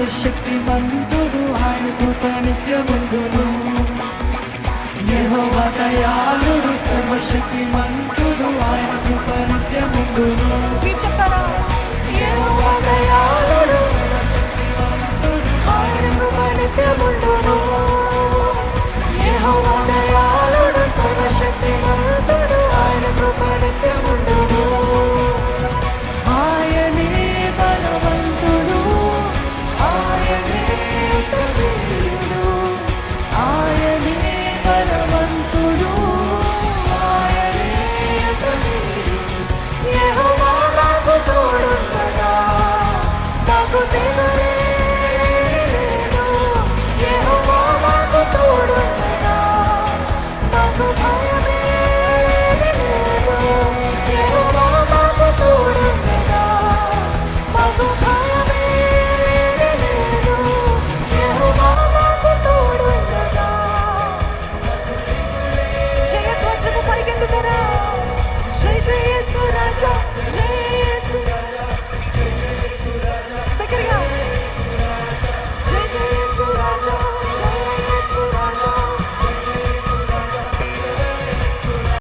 సర్వశక్తిమంతుడు ఆయన కృప నిత్యముందును. యెహోవా దయాళుడు సర్వశక్తిమంతుడు ఆయన కృప నిత్యముందును. చెప్తారా? యెహోవా దయాళుడు సర్వశక్తిమంతుడు ఆయన కృప నిత్యముందును. యెహోవా దయాళుడు సర్వశక్తిమంతుడు ఆయన కృప నిత్యముందును. ఆయనే బలవంతుడు, ఆయనే యుద్ధవీరుడు, ఆయనే బలవంతుడు, ఆయనే యుద్ధవీరుడు. యెహోవా నాకు తోడుండగా నాకు తెగులే లేదు. యెహోవా నాకు తోడుండగా నాకు భయమే లేదు. యెహోవా నాకు తోడుండగా నాకు భయమే లేదు. యెహోవా నాకు తోడుండగా జయధ్వజము పైకెత్తుతారా? జై జయ యేసు రాజా, జై